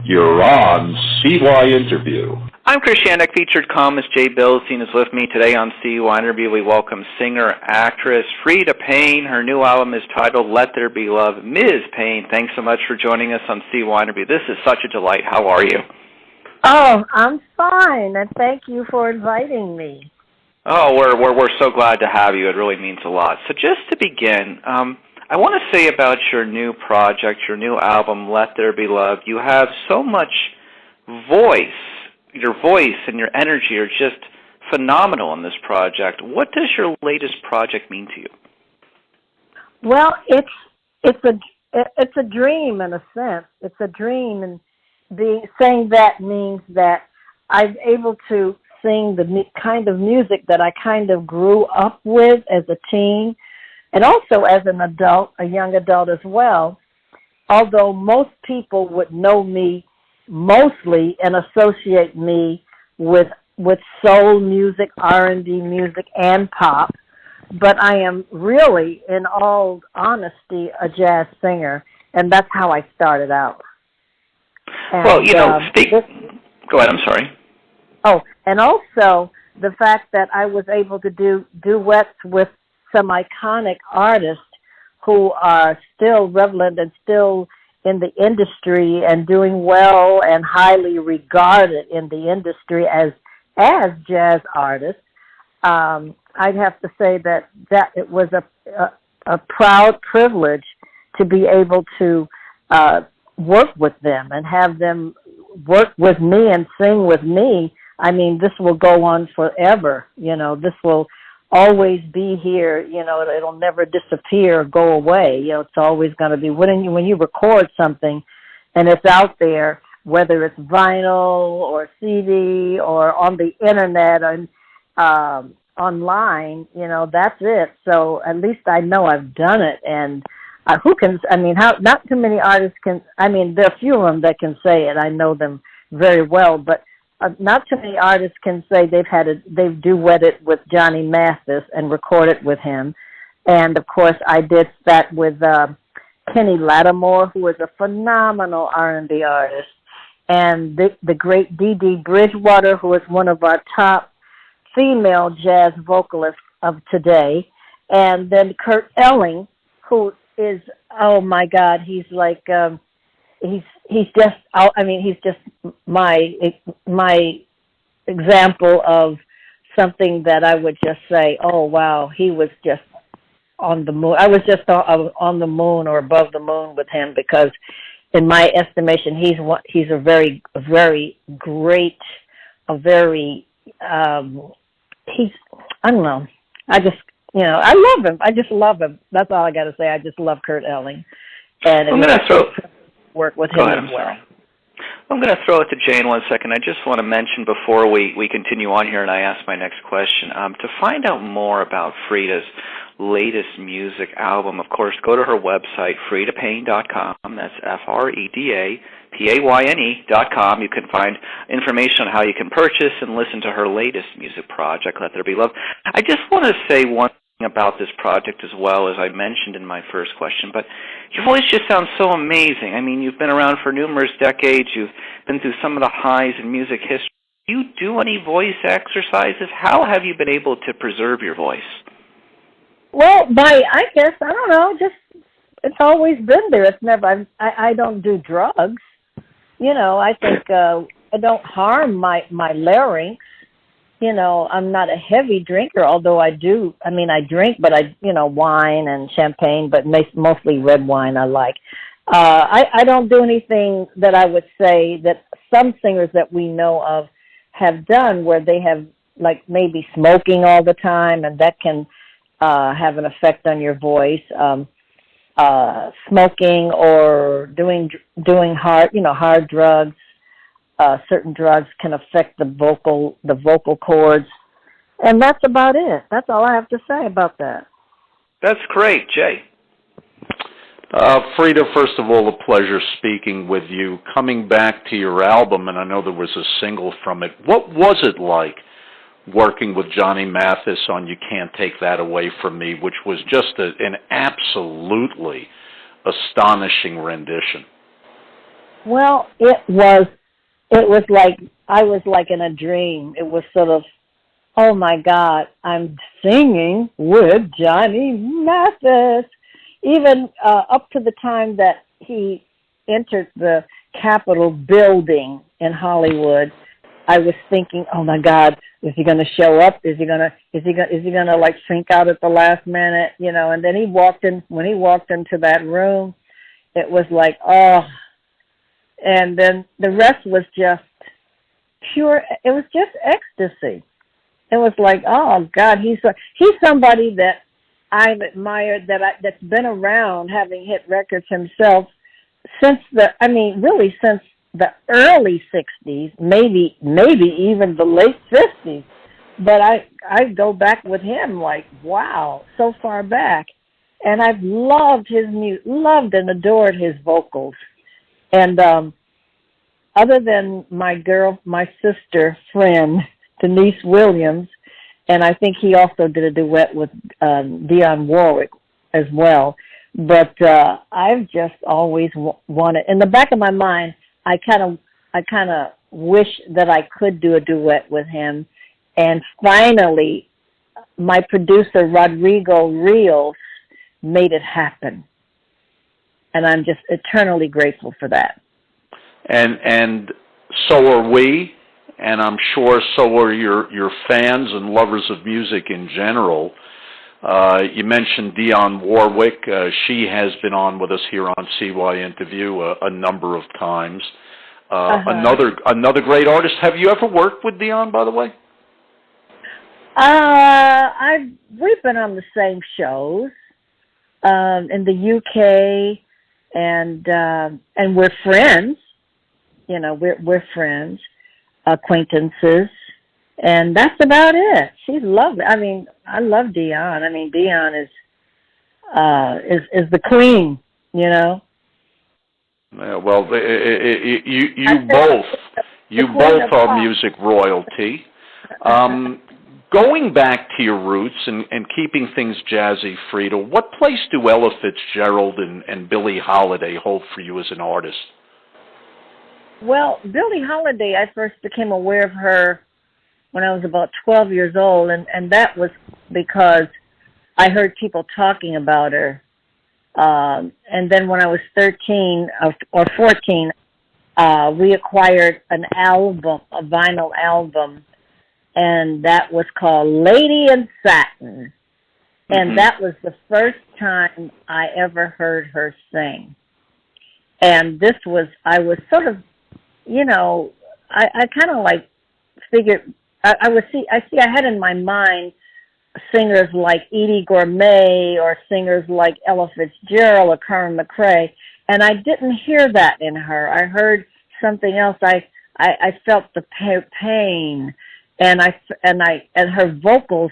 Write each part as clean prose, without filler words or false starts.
You're on CYInterview. I'm Chris Shandock. Featured columnist Jay Billstein is with me today on CYInterview. We welcome singer-actress Freda Payne. Her new album is titled Let There Be Love. Ms. Payne, thanks so much for joining us on CYInterview. This is such a delight. How are you? Oh, I'm fine, and thank you for inviting me. Oh, we're so glad to have you. It really means a lot. So just to begin, I want to say about your new project, your new album, Let There Be Love. You have so much voice. Your voice and your energy are just phenomenal in this project. What does your latest project mean to you? Well, it's a dream in a sense. It's a dream, and saying that means that I'm able to sing the kind of music that I kind of grew up with as a teen, and also as an adult, a young adult as well. Although most people would know me mostly and associate me with soul music, R&B music, and pop, but I am really, in all honesty, a jazz singer, and that's how I started out. And, well, you know, go ahead, I'm sorry. Oh, and also the fact that I was able to do duets with some iconic artists who are still relevant and still in the industry and doing well and highly regarded in the industry as jazz artists. I'd have to say that it was a proud privilege to be able to work with them and have them work with me and sing with me. I mean, this will go on forever. You know, this will always be here. You know, it'll never disappear or go away. You know, it's always going to be. When you record something and it's out there, whether it's vinyl or CD or on the internet and online, you know, that's it. So at least I know I've done it. And not too many artists can, there are a few of them that can say it. I know them very well, but not too many artists can say they've duetted with Johnny Mathis and recorded with him. And, of course, I did that with Kenny Lattimore, who is a phenomenal R&B artist, and the great Dee Dee Bridgewater, who is one of our top female jazz vocalists of today, and then Kurt Elling, who is, oh, my God, he's like... He's just my example of something that I would just say, oh, wow, he was just on the moon. I was just on the moon or above the moon with him because, in my estimation, he's a very, very great, I don't know. I love him. I just love him. That's all I got to say. I just love Kurt Elling. And I'm going to work with him as well. I'm going to throw it to Jay in 1 second. I just want to mention before we continue on here and I ask my next question, to find out more about Freda's latest music album, of course, go to her website, fredapayne.com. That's FREDAPAYNE.com. You can find information on how you can purchase and listen to her latest music project, Let There Be Love. I just want to say one about this project as well, as I mentioned in my first question, but your voice just sounds so amazing. I mean, you've been around for numerous decades. You've been through some of the highs in music history. Do you do any voice exercises? How have you been able to preserve your voice? Well, I guess, I don't know, just, it's always been there. It's never, I don't do drugs. You know, I think I don't harm my larynx. You know, I'm not a heavy drinker, although I drink, but wine and champagne, but mostly red wine I like. I don't do anything that I would say that some singers that we know of have done where they have, like, maybe smoking all the time, and that can have an effect on your voice. Smoking or doing hard drugs. Certain drugs can affect the vocal cords, and that's about it. That's all I have to say about that. That's great, Jay. Freda, first of all, a pleasure speaking with you. Coming back to your album, and I know there was a single from it, what was it like working with Johnny Mathis on You Can't Take That Away From Me, which was just an absolutely astonishing rendition? Well, it was like I was like in a dream. It was sort of, oh my God, I'm singing with Johnny Mathis. Even up to the time that he entered the Capitol building in Hollywood, I was thinking, oh my God, is he going to show up? Is he going to like shrink out at the last minute? You know, and then when he walked into that room, it was like, oh, and then the rest was just pure, it was just ecstasy. It was like, oh God, he's somebody that I've admired, that's been around, having hit records himself since really since the early 60s, maybe even the late 50s. But I go back with him like, wow, so far back. And I've loved his music, loved and adored his vocals. And other than my sister friend, Denise Williams, and I think he also did a duet with Dionne Warwick as well. But I've just always wanted, in the back of my mind, I kind of wish that I could do a duet with him. And finally, my producer, Rodrigo Rios, made it happen. And I'm just eternally grateful for that. And so are we, and I'm sure so are your fans and lovers of music in general. You mentioned Dionne Warwick. She has been on with us here on CYInterview a number of times. Another great artist. Have you ever worked with Dionne, by the way? We've been on the same shows in the UK, and we're friends. You know, we're friends, acquaintances, and that's about it. She's lovely. I mean, I love Dionne. I mean, Dionne is the queen. You know. Yeah, well, you both are music royalty. Going back to your roots and keeping things jazzy, Freda, what place do Ella Fitzgerald and Billie Holiday hold for you as an artist? Well, Billie Holiday, I first became aware of her when I was about 12 years old, and that was because I heard people talking about her. And then when I was 13 or 14, we acquired an album, a vinyl album, and that was called Lady in Satin. And that was the first time I ever heard her sing. And I was sort of, you know, I kind of like figured, I had in my mind singers like Edie Gourmet or singers like Ella Fitzgerald or Carmen McRae, and I didn't hear that in her. I heard something else. I felt the pain, and her vocals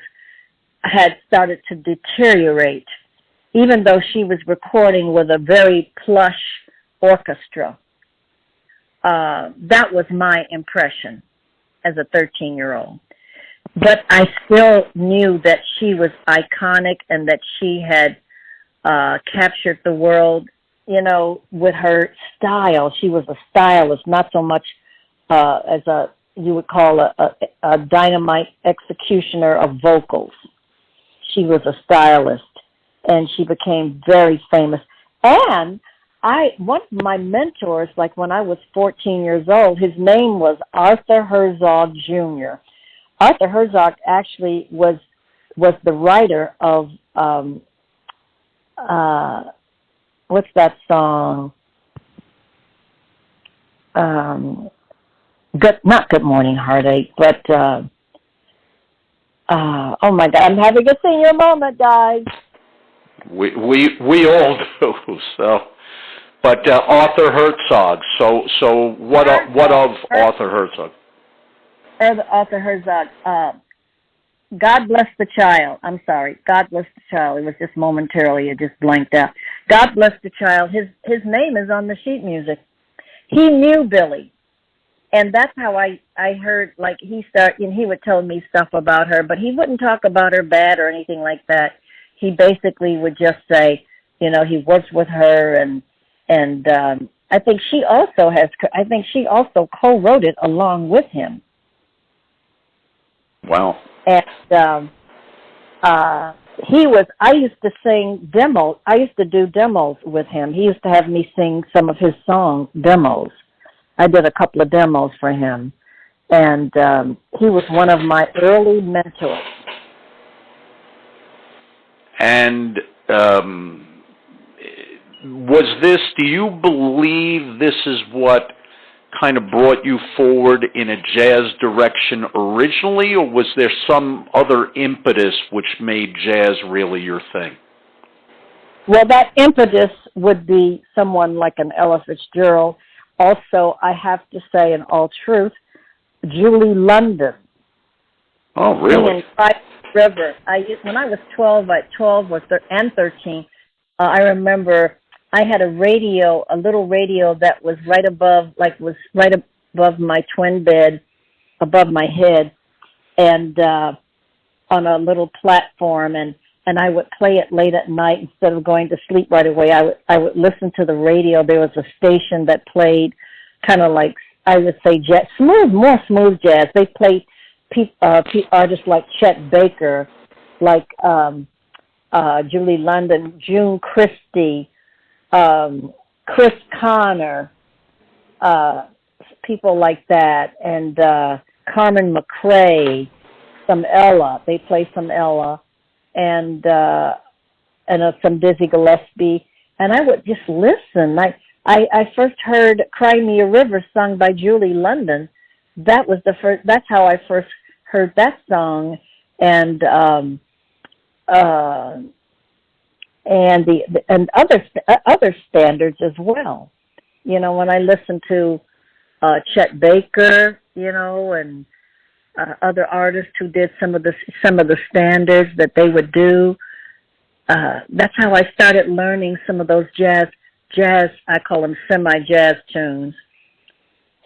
had started to deteriorate, even though she was recording with a very plush orchestra. That was my impression as a 13-year-old. But I still knew that she was iconic and that she had captured the world, you know, with her style. She was a stylist, not so much as you would call a dynamite executioner of vocals. She was a stylist, and she became very famous. And one of my mentors, like when I was 14 years old, his name was Arthur Herzog Jr. Arthur Herzog actually was the writer of what's that song? Not Good Morning Heartache, but oh my God, I'm having a senior moment, guys. We all do. So, but Arthur Herzog. So what of Arthur Herzog? Arthur Herzog. God Bless the Child. I'm sorry. God Bless the Child. It was just momentarily. It just blanked out. God Bless the Child. His name is on the sheet music. He knew Billie, and that's how I heard. Like he would tell me stuff about her, but he wouldn't talk about her bad or anything like that. He basically would just say, you know, he works with her, and I think she also co-wrote it along with him. Wow. And I used to sing demos. I used to do demos with him. He used to have me sing some of his songs, demos. I did a couple of demos for him. And he was one of my early mentors. And do you believe this is what kind of brought you forward in a jazz direction originally, or was there some other impetus which made jazz really your thing? Well, that impetus would be someone like an Ella Fitzgerald. Also, I have to say, in all truth, Julie London. Oh, really? River. When I was 12 and 13, I remember I had a little radio that was right above my twin bed, above my head, and on a little platform, and I would play it late at night instead of going to sleep right away. I would listen to the radio. There was a station that played kind of like, I would say, jazz, more smooth jazz. They played artists like Chet Baker, like Julie London, June Christie, Chris Connor, people like that, and Carmen McRae, some Ella. They play some Ella, and some Dizzy Gillespie, and I would just listen. I first heard "Cry Me a River" sung by Julie London. That's how I first heard that song, and other standards as well. You know, when I listened to Chet Baker, you know, and other artists who did some of the standards that they would do, that's how I started learning some of those jazz. I call them semi-jazz tunes.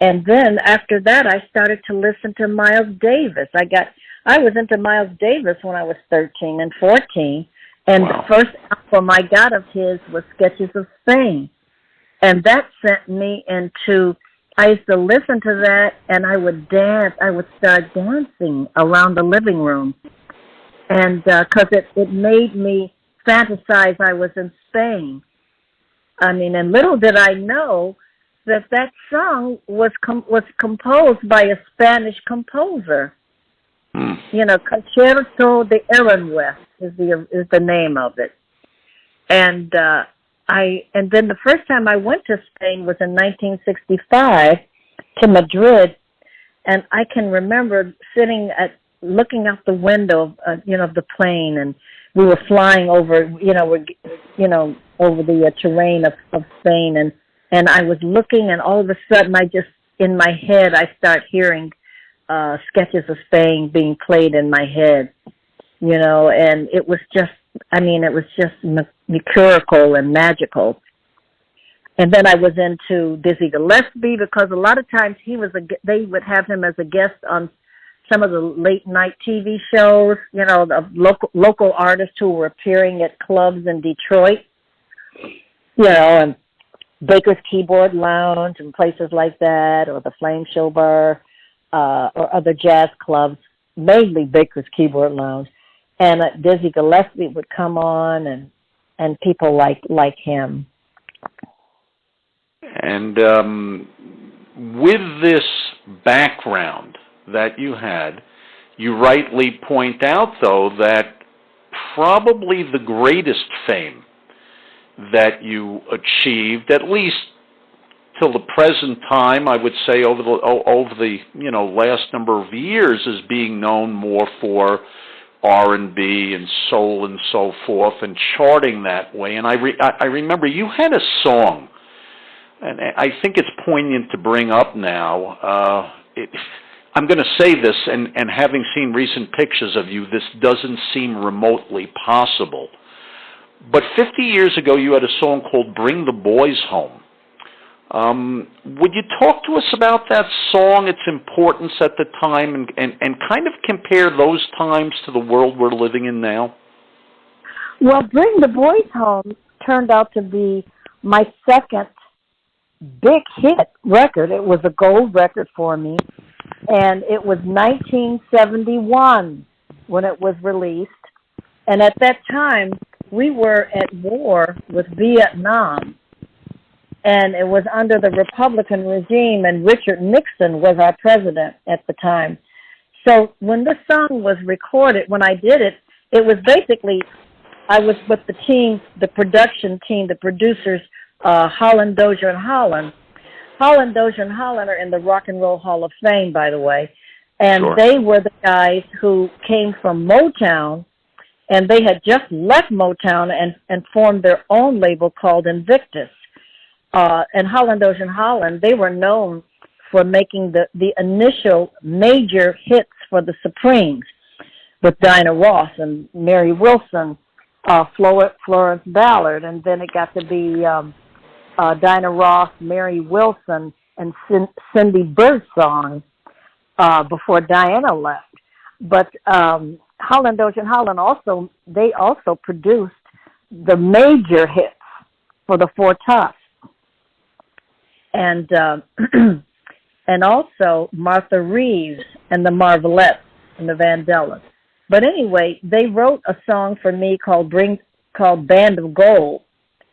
And then after that, I started to listen to Miles Davis. I was into Miles Davis when I was 13 and 14. And wow. The first album I got of his was Sketches of Spain. And that sent me into, I used to listen to that and I would dance. I would start dancing around the living room. And because it made me fantasize I was in Spain. I mean, and little did I know that song was composed by a Spanish composer. You know, Concerto de Aranjuez is the name of it. And then the first time I went to Spain was in 1965 to Madrid, and I can remember looking out the window of the plane, and we were flying over over the terrain of Spain, and I was looking, and all of a sudden in my head I start hearing Sketches of Spain being played in my head, you know, and it was just mercurical and magical. And then I was into Dizzy Gillespie because a lot of times they would have him as a guest on some of the late night TV shows, you know, of local artists who were appearing at clubs in Detroit, you know, and Baker's Keyboard Lounge and places like that, or the Flame Show Bar, or other jazz clubs, mainly Baker's Keyboard Lounge. And Dizzy Gillespie would come on, and people like him. And with this background that you had, you rightly point out, though, that probably the greatest fame that you achieved, at least till the present time, I would say over the last number of years, is being known more for R&B and soul and so forth, and charting that way. And I remember you had a song, and I think it's poignant to bring up now. I'm going to say this, and having seen recent pictures of you, this doesn't seem remotely possible. But 50 years ago, you had a song called "Bring the Boys Home." Would you talk to us about that song, its importance at the time, and kind of compare those times to the world we're living in now? Well, "Bring the Boys Home" turned out to be my second big hit record. It was a gold record for me, and it was 1971 when it was released. And at that time, we were at war with Vietnam, and it was under the Republican regime, and Richard Nixon was our president at the time. So when this song was recorded, when I did it, it was basically, I was with the team, the production team, the producers, Holland, Dozier, and Holland. Holland, Dozier, and Holland are in the Rock and Roll Hall of Fame, by the way. And Sure. They were the guys who came from Motown, and they had just left Motown and formed their own label called Invictus. And Holland, Dozier, and Holland, they were known for making the initial major hits for the Supremes with Dinah Ross and Mary Wilson, Florence Ballard, and then it got to be Dinah Ross, Mary Wilson, and Cindy Birdsong before Diana left. But Holland, Dozier, and Holland also produced the major hits for the Four Tops, and and also Martha Reeves and the Marvelettes and the Vandellas. But anyway, they wrote a song for me called Band of Gold,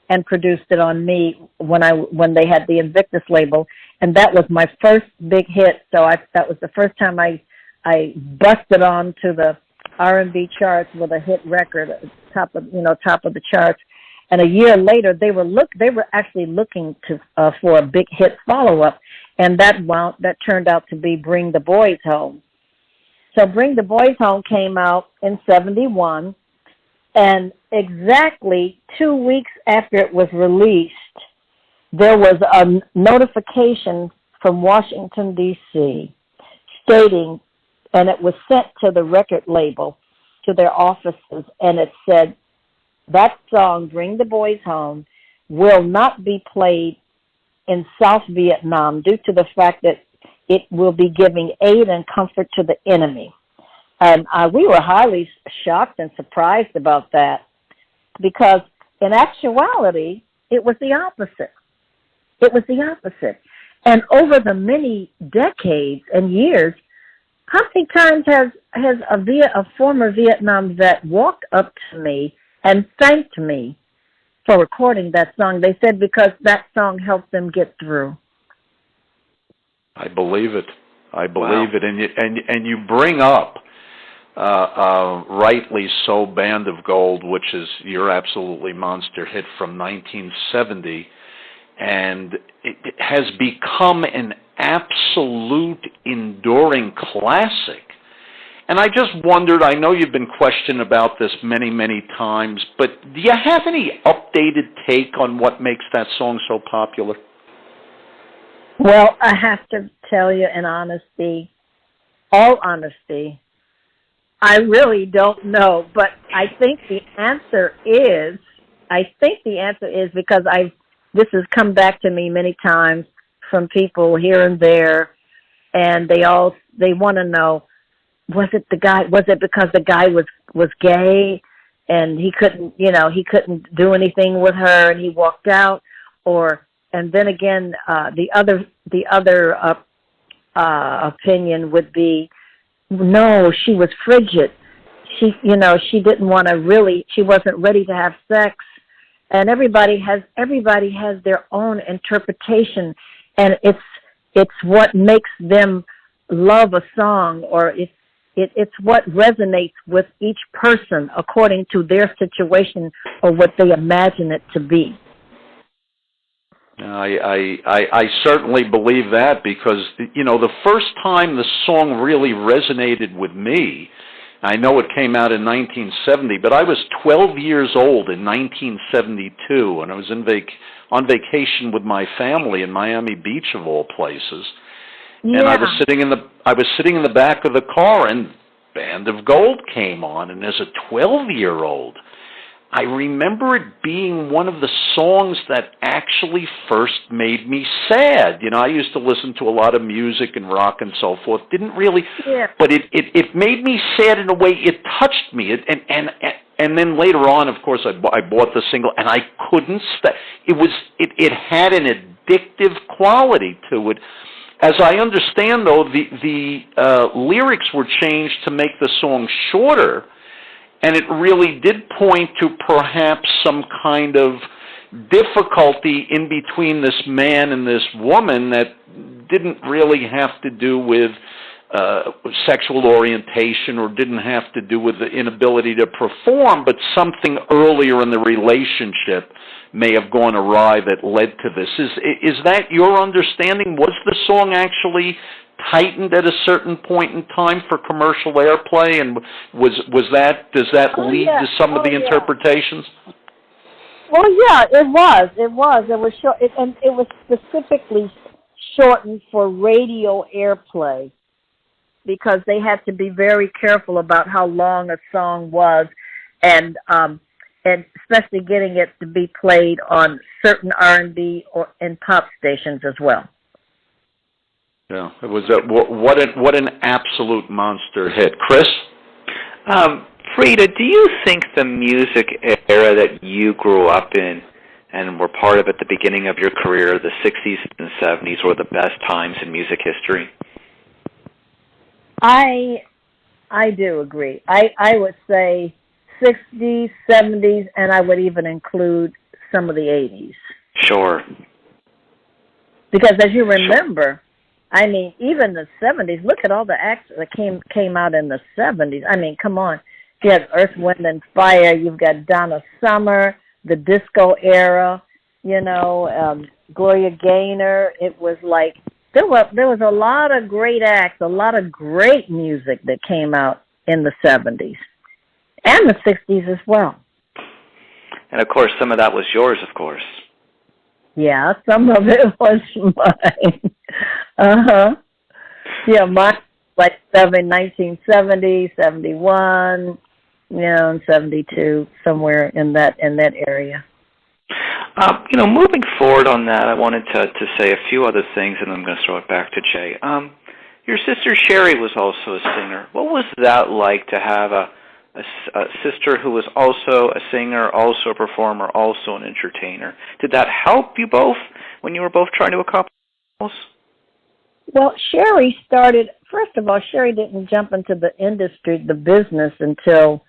and produced it on me when they had the Invictus label, and that was my first big hit. So that was the first time I busted onto the R&B charts with a hit record, top of the charts. And a year later, they were actually looking for a big hit follow-up, and that turned out to be Bring the Boys Home. So Bring the Boys Home came out in 71, and exactly 2 weeks after it was released, there was a notification from Washington, D.C., stating, and it was sent to the record label, to their offices, and it said, that song, Bring the Boys Home, will not be played in South Vietnam due to the fact that it will be giving aid and comfort to the enemy. And we were highly shocked and surprised about that, because in actuality, it was the opposite. It was the opposite. And over the many decades and years, how many times has a former Vietnam vet walked up to me and thanked me for recording that song? They said because that song helped them get through. I believe it. I believe it. And you bring up, rightly so, Band of Gold, which is your absolutely monster hit from 1970, and it has become an absolute enduring classic. And I just wondered, I know you've been questioned about this many, many times, but do you have any updated take on what makes that song so popular? Well, I have to tell you in honesty, all honesty, I really don't know, but I think the answer is because this has come back to me many times from people here and there, and they want to know, was it because the guy was gay and he couldn't do anything with her and he walked out, and then again, the other opinion would be, no, she was frigid. She wasn't ready to have sex. And everybody has their own interpretation, and it's what makes them love a song, or it's what resonates with each person according to their situation or what they imagine it to be. I certainly believe that, because, the first time the song really resonated with me, I know it came out in 1970, but I was 12 years old in 1972, and I was on vacation with my family in Miami Beach, of all places. Yeah. And I was sitting in the back of the car, and Band of Gold came on, and as a 12-year-old, I remember it being one of the songs that actually first made me sad. I used to listen to a lot of music and rock and so forth. Didn't really, but it made me sad in a way. It touched me. And then later on, of course, I bought the single, and I couldn't stop. It had an addictive quality to it. As I understand, though, the lyrics were changed to make the song shorter, and it really did point to perhaps some kind of difficulty in between this man and this woman that didn't really have to do with sexual orientation or didn't have to do with the inability to perform, but something earlier in the relationship may have gone awry that led to this. Is that your understanding? Was the song actually tightened at a certain point in time for commercial airplay, and does that lead to some of the interpretations? Well, yeah, it was. It was short, and it was specifically shortened for radio airplay because they had to be very careful about how long a song was, and especially getting it to be played on certain R&B and pop stations as well. Yeah, it was what an absolute monster hit, Chris. Freda, do you think the music era that you grew up in and were part of at the beginning of your career, the 60s and 70s, were the best times in music history? I do agree. I would say 60s, 70s, and I would even include some of the 80s. Sure. Because as you remember, I mean, even the 70s, look at all the acts that came out in the 70s. I mean, come on. You have Earth, Wind, and Fire. You've got Donna Summer, the disco era, Gloria Gaynor. It was like there was a lot of great acts, a lot of great music that came out in the 70s and the 60s as well. And, of course, some of that was yours, of course. Yeah, some of it was mine. Uh-huh. Yeah, mine like 1970, 71, and 72, somewhere in that area. Moving forward on that, I wanted to say a few other things, and I'm going to throw it back to Jay. Your sister Sherry was also a singer. What was that like to have a sister who was also a singer, also a performer, also an entertainer? Did that help you both when you were both trying to accomplish goals? Well, Sherry started, first of all, Sherry didn't jump into the industry, the business, until,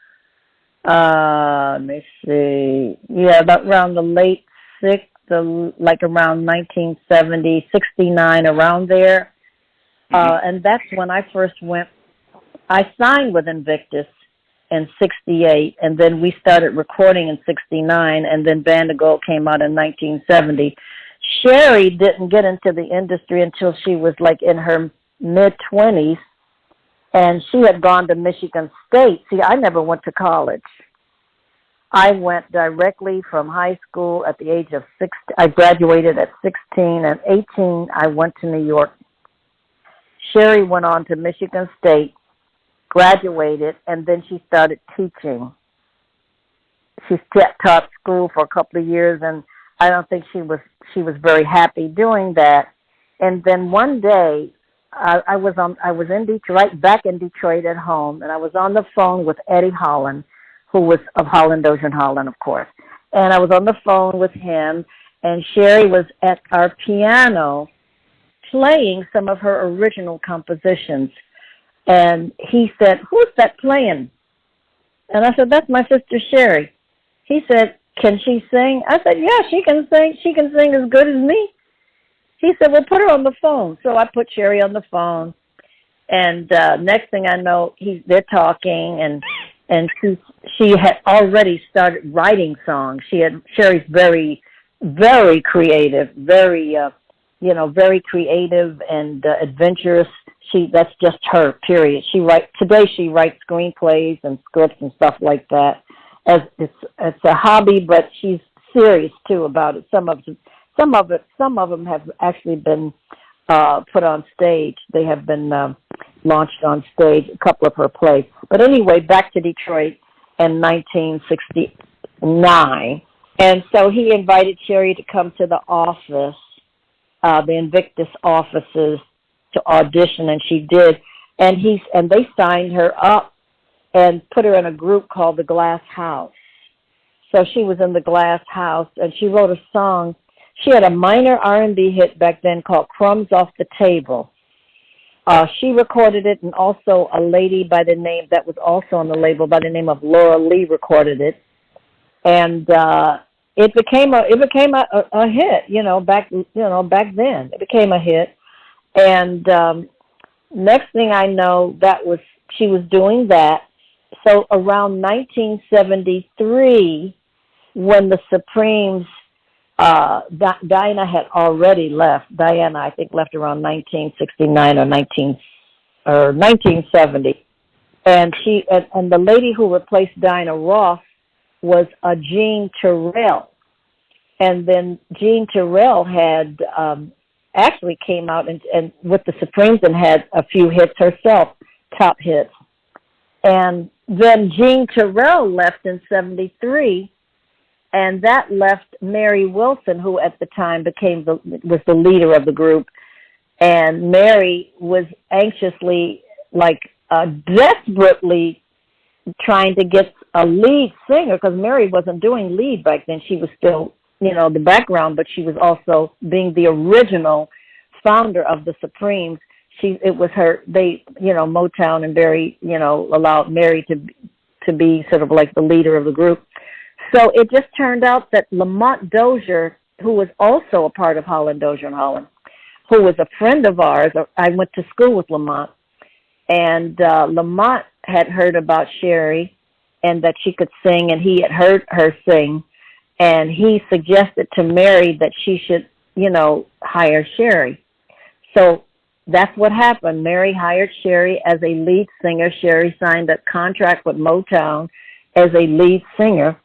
let me see, about around the late like around 1970, 69, around there. And that's when I first I signed with Invictus in 68, and then we started recording in 69, and then Band of Gold came out in 1970. Sherry didn't get into the industry until she was like in her mid-20s, and she had gone to Michigan State. See, I never went to college. I went directly from high school at the age of 6. I graduated at 16, and 18 I went to New York. Sherry went on to Michigan State, graduated, and then she started teaching. She taught school for a couple of years, and I don't think she was very happy doing that. And then one day, I was in Detroit, back in Detroit at home, and I was on the phone with Eddie Holland, who was of Holland, Ocean Holland, of course. And I was on the phone with him, and Sherry was at our piano playing some of her original compositions. And he said, "Who's that playing?" And I said, "That's my sister Sherry." He said, "Can she sing?" I said, "Yeah, she can sing. She can sing as good as me." He said, "Well, put her on the phone." So I put Sherry on the phone. And next thing I know, they're talking, and she had already started writing songs. Sherry's very, very creative, very very creative and adventurous. That's just her, period. Today she writes screenplays and scripts and stuff like that. As it's a hobby, but she's serious too about it. Some of them have actually been put on stage. They have been launched on stage, a couple of her plays. But anyway, back to Detroit in 1969. And so he invited Sherry to come to the office, the Invictus offices, to audition, and she did. And they signed her up and put her in a group called the Glass House. So she was in the Glass House, and she wrote a song. She had a minor R&B hit back then called Crumbs Off the Table. She recorded it, and also a lady by the name that was also on the label by the name of Laura Lee recorded it, and it became a hit. Back then it became a hit. And next thing I know, she was doing that. So around 1973, when the Supremes, Diana had already left. Diana, I think, left around 1969 or 1970, and the lady who replaced Diana Ross was Jean Terrell, and then Jean Terrell had actually came out and with the Supremes and had a few hits herself, top hits, and then Jean Terrell left in 73. And that left Mary Wilson, who at the time was the leader of the group. And Mary was anxiously, desperately trying to get a lead singer, because Mary wasn't doing lead back then. She was still, the background, but she was also being the original founder of the Supremes. It was her, Motown and Barry, allowed Mary to be sort of like the leader of the group. So it just turned out that Lamont Dozier, who was also a part of Holland, Dozier and Holland, who was a friend of ours, I went to school with Lamont, and Lamont had heard about Sherry and that she could sing, and he had heard her sing, and he suggested to Mary that she should, hire Sherry. So that's what happened. Mary hired Sherry as a lead singer. Sherry signed a contract with Motown as a lead singer.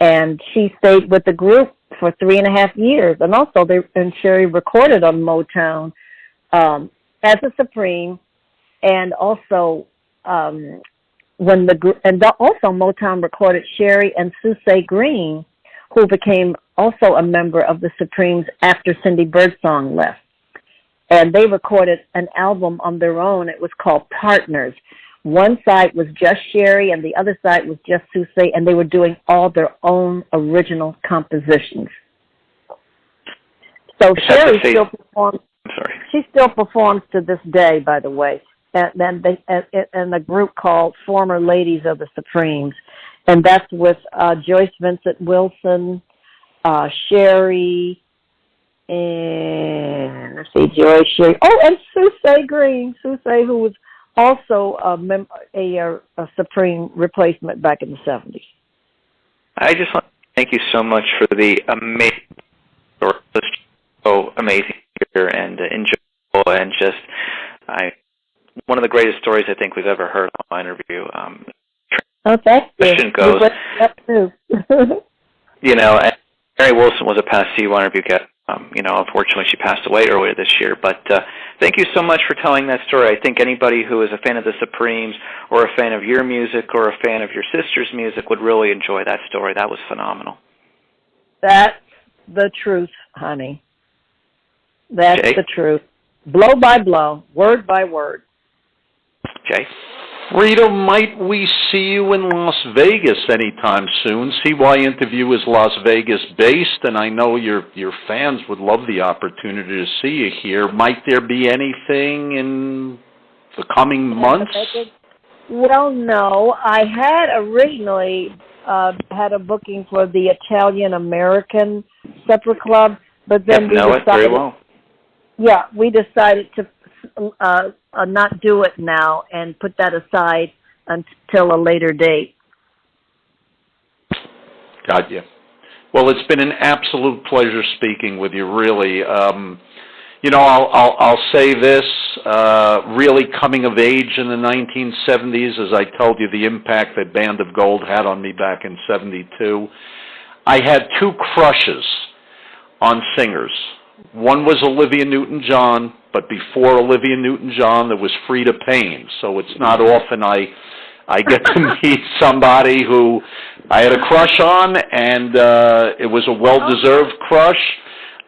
And she stayed with the group for 3.5 years. And also, Sherry recorded on Motown as a Supreme, and also Motown recorded Sherry and Susie Green, who became also a member of the Supremes after Cindy Birdsong left. And they recorded an album on their own. It was called Partners. One side was just Sherry, and the other side was just Susie, and they were doing all their own original compositions. So Sherry still performs. She still performs to this day, by the way, and a group called Former Ladies of the Supremes, and that's with Joyce Vincent Wilson, Sherry, and Joyce, Sherry. Oh, and Susie Green, who was also a Supreme replacement back in the 70s. I just want to thank you so much for the amazing here and enjoyable, and one of the greatest stories I think we've ever heard on my interview. Thank you. Question goes, too. and Mary Wilson was a past CYInterview guest. Unfortunately, she passed away earlier this year. But thank you so much for telling that story. I think anybody who is a fan of the Supremes or a fan of your music or a fan of your sister's music would really enjoy that story. That was phenomenal. That's the truth, honey. That's Jay? The truth. Blow by blow, word by word. Jay? Freda, might we see you in Las Vegas anytime soon? CYInterview is Las Vegas-based, and I know your fans would love the opportunity to see you here. Might there be anything in the coming months? Well, no. I had originally had a booking for the Italian-American Supper Club, but then we decided... very well. Yeah, we decided to not do it now and put that aside until a later date. Got you. Well, it's been an absolute pleasure speaking with you, really. I'll say this, really coming of age in the 1970s, as I told you, the impact that Band of Gold had on me back in 72. I had two crushes on singers. One was Olivia Newton-John, but before Olivia Newton-John, there was Freda Payne. So it's not often I get to meet somebody who I had a crush on, and it was a well-deserved crush.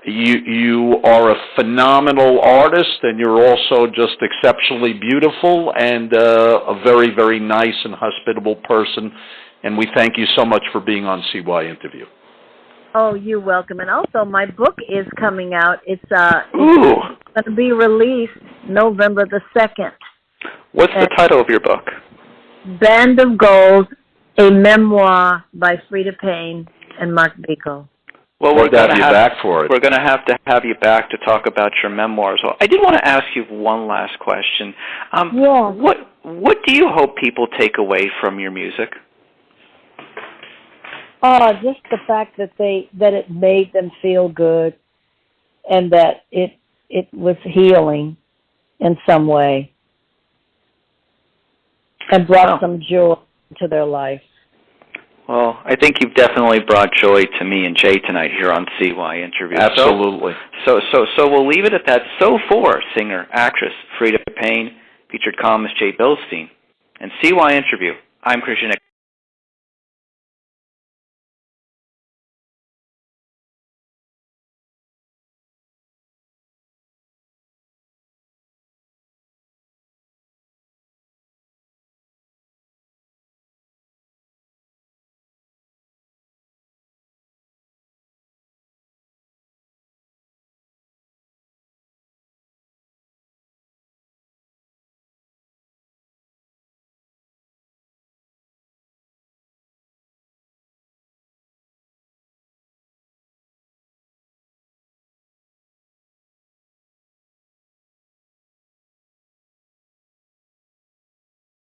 You are a phenomenal artist, and you're also just exceptionally beautiful and a very, very nice and hospitable person. And we thank you so much for being on CYInterview. Oh, you're welcome. And also, my book is coming out. It's Ooh. going to be released November the 2nd. What's the title of your book? Band of Gold, a memoir by Freda Payne and Mark Biko. Well, we're going to have you back for it. We're going to have you back to talk about your memoirs. Well, I did want to ask you one last question. Yeah. What do you hope people take away from your music? Just the fact that it made them feel good, and that it was healing in some way, and brought some joy to their life. Well, I think you've definitely brought joy to me and Jay tonight here on CYInterview. Absolutely. So we'll leave it at that. So for singer, actress Freda Payne, featured columnist Jay Bilstein, and CYInterview, I'm Christian